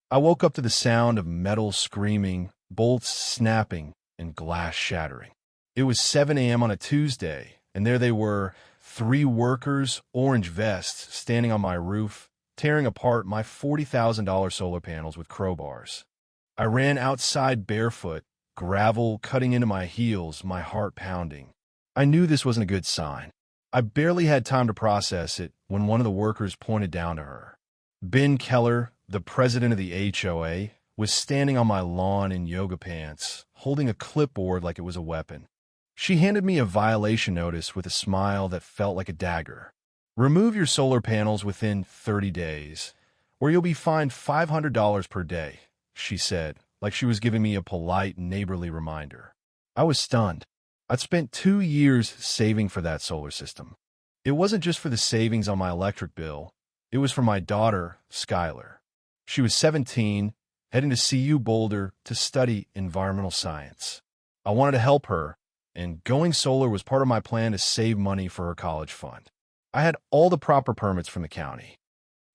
I woke up to the sound of metal screaming, bolts snapping, and glass shattering. It was 7 a.m. on a Tuesday, and there they were, three workers, orange vests, standing on my roof, tearing apart my $40,000 solar panels with crowbars. I ran outside barefoot, gravel cutting into my heels, my heart pounding. I knew this wasn't a good sign. I barely had time to process it when one of the workers pointed down to her. Ben Keller, the president of the HOA, was standing on my lawn in yoga pants, holding a clipboard like it was a weapon. She handed me a violation notice with a smile that felt like a dagger. Remove your solar panels within 30 days, or you'll be fined $500 per day, she said, like she was giving me a polite, neighborly reminder. I was stunned. I'd spent 2 years saving for that solar system. It wasn't just for the savings on my electric bill. It was for my daughter, Skylar. She was 17, heading to CU Boulder to study environmental science. I wanted to help her, and going solar was part of my plan to save money for her college fund. I had all the proper permits from the county,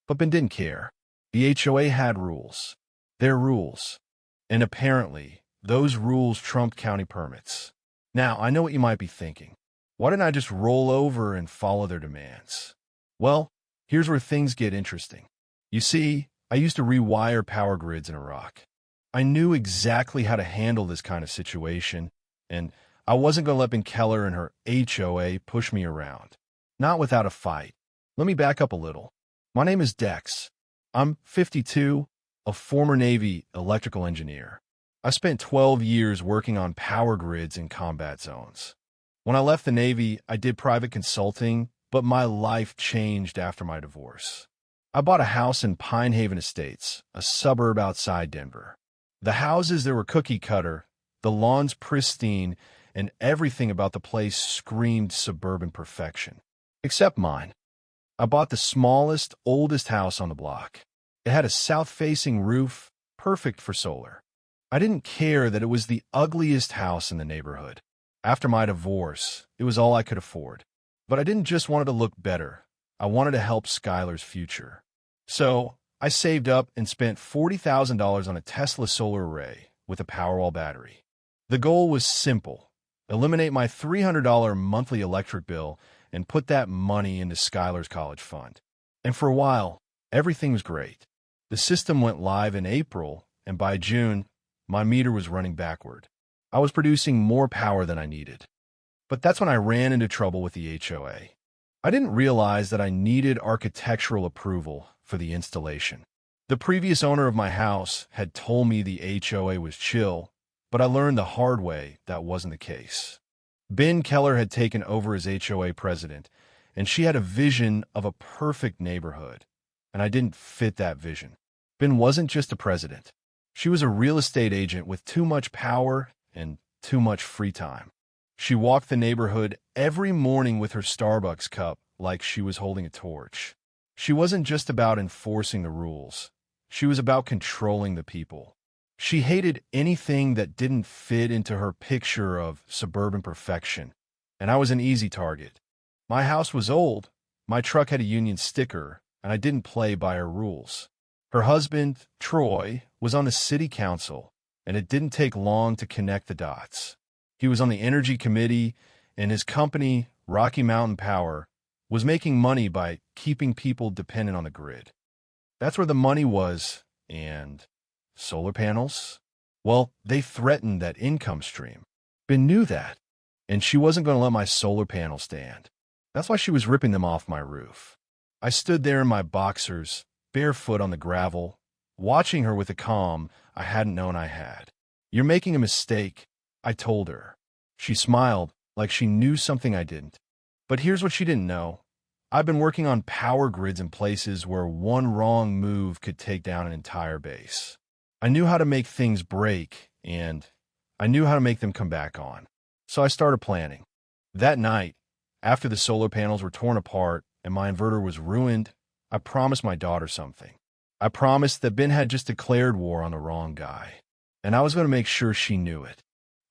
but Ben didn't care. The HOA had rules. Their rules. And apparently, those rules trumped county permits. Now, I know what you might be thinking. Why didn't I just roll over and follow their demands? Well, here's where things get interesting. You see, I used to rewire power grids in Iraq. I knew exactly how to handle this kind of situation, and I wasn't going to let Ben Keller and her HOA push me around. Not without a fight. Let me back up a little. My name is Dex. I'm 52, a former Navy electrical engineer. I spent 12 years working on power grids in combat zones. When I left the Navy, I did private consulting, but my life changed after my divorce. I bought a house in Pine Haven Estates, a suburb outside Denver. The houses there were cookie cutter, the lawns pristine, and everything about the place screamed suburban perfection. Except mine. I bought the smallest, oldest house on the block. It had a south-facing roof, perfect for solar. I didn't care that it was the ugliest house in the neighborhood. After my divorce, it was all I could afford. But I didn't just want it to look better. I wanted to help Skylar's future. So I saved up and spent $40,000 on a Tesla solar array with a Powerwall battery. The goal was simple. Eliminate my $300 monthly electric bill and put that money into Skylar's college fund. And for a while, everything was great. The system went live in April, and by June, my meter was running backward. I was producing more power than I needed. But that's when I ran into trouble with the HOA. I didn't realize that I needed architectural approval for the installation. The previous owner of my house had told me the HOA was chill, but I learned the hard way that wasn't the case. Ben Keller had taken over as HOA president, and she had a vision of a perfect neighborhood, and I didn't fit that vision. Ben wasn't just a president. She was a real estate agent with too much power and too much free time. She walked the neighborhood every morning with her Starbucks cup like she was holding a torch. She wasn't just about enforcing the rules. She was about controlling the people. She hated anything that didn't fit into her picture of suburban perfection, and I was an easy target. My house was old, my truck had a union sticker, and I didn't play by her rules. Her husband, Troy, was on the city council, and it didn't take long to connect the dots. He was on the energy committee, and his company, Rocky Mountain Power, was making money by keeping people dependent on the grid. That's where the money was, and solar panels? Well, they threatened that income stream. Ben knew that, and she wasn't going to let my solar panels stand. That's why she was ripping them off my roof. I stood there in my boxers, barefoot on the gravel, watching her with a calm I hadn't known I had. "You're making a mistake," I told her. She smiled like she knew something I didn't. But here's what she didn't know. I've been working on power grids in places where one wrong move could take down an entire base. I knew how to make things break, and I knew how to make them come back on. So I started planning. That night, after the solar panels were torn apart and my inverter was ruined, I promised my daughter something. I promised that Ben had just declared war on the wrong guy, and I was going to make sure she knew it.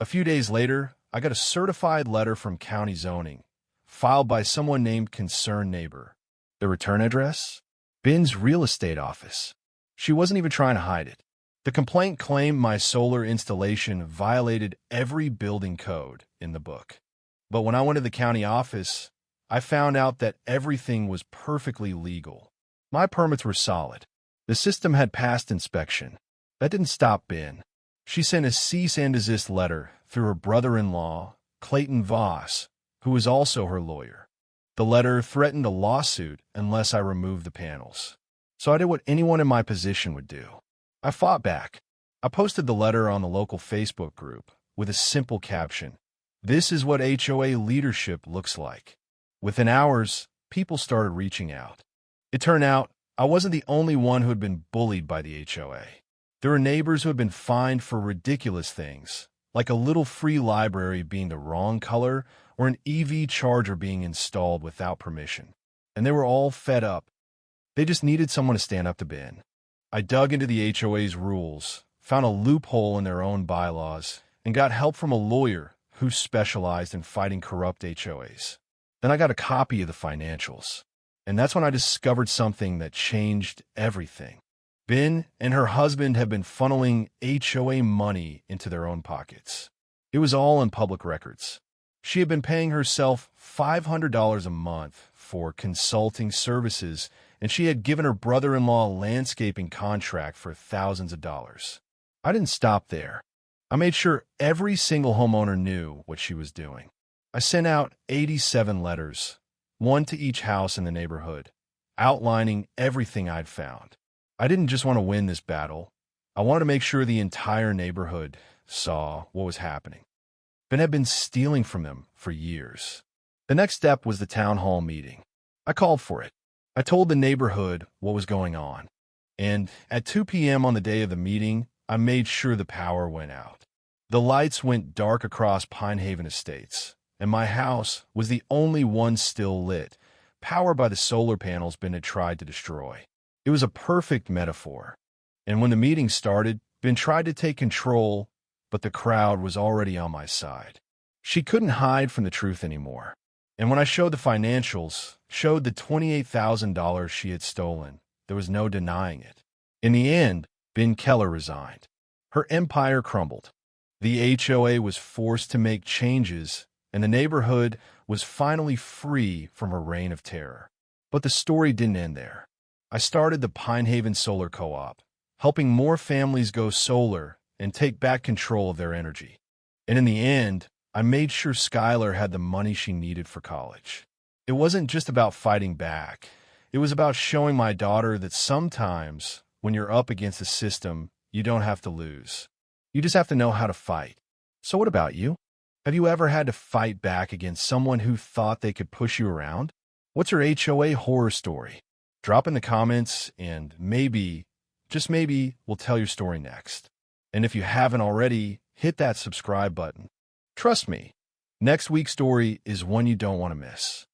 A few days later, I got a certified letter from county zoning, filed by someone named Concerned Neighbor. The return address? Ben's real estate office. She wasn't even trying to hide it. The complaint claimed my solar installation violated every building code in the book. But when I went to the county office, I found out that everything was perfectly legal. My permits were solid. The system had passed inspection. That didn't stop Ben. She sent a cease and desist letter through her brother-in-law, Clayton Voss, who was also her lawyer. The letter threatened a lawsuit unless I removed the panels. So I did what anyone in my position would do. I fought back. I posted the letter on the local Facebook group with a simple caption. This is what HOA leadership looks like. Within hours, people started reaching out. It turned out I wasn't the only one who had been bullied by the HOA. There were neighbors who had been fined for ridiculous things, like a little free library being the wrong color or an EV charger being installed without permission. And they were all fed up. They just needed someone to stand up to Ben. I dug into the HOA's rules, found a loophole in their own bylaws, and got help from a lawyer who specialized in fighting corrupt HOAs. Then I got a copy of the financials. And that's when I discovered something that changed everything. Ben and her husband have been funneling HOA money into their own pockets. It was all in public records. She had been paying herself $500 a month for consulting services, and she had given her brother-in-law a landscaping contract for thousands of dollars. I didn't stop there. I made sure every single homeowner knew what she was doing. I sent out 87 letters, one to each house in the neighborhood, outlining everything I'd found. I didn't just want to win this battle. I wanted to make sure the entire neighborhood saw what was happening. Ben had been stealing from them for years. The next step was the town hall meeting. I called for it. I told the neighborhood what was going on. And at 2 p.m. on the day of the meeting, I made sure the power went out. The lights went dark across Pine Haven Estates, and my house was the only one still lit, powered by the solar panels Ben had tried to destroy. It was a perfect metaphor. And when the meeting started, Ben tried to take control, but the crowd was already on my side. She couldn't hide from the truth anymore. And when I showed the financials, showed the $28,000 she had stolen, there was no denying it. In the end, Ben Keller resigned. Her empire crumbled. The HOA was forced to make changes, and the neighborhood was finally free from her reign of terror. But the story didn't end there. I started the Pine Haven Solar Co-op, helping more families go solar and take back control of their energy. And in the end, I made sure Skylar had the money she needed for college. It wasn't just about fighting back. It was about showing my daughter that sometimes, when you're up against the system, you don't have to lose. You just have to know how to fight. So what about you? Have you ever had to fight back against someone who thought they could push you around? What's your HOA horror story? Drop in the comments and maybe, just maybe, we'll tell your story next. And if you haven't already, hit that subscribe button. Trust me, next week's story is one you don't want to miss.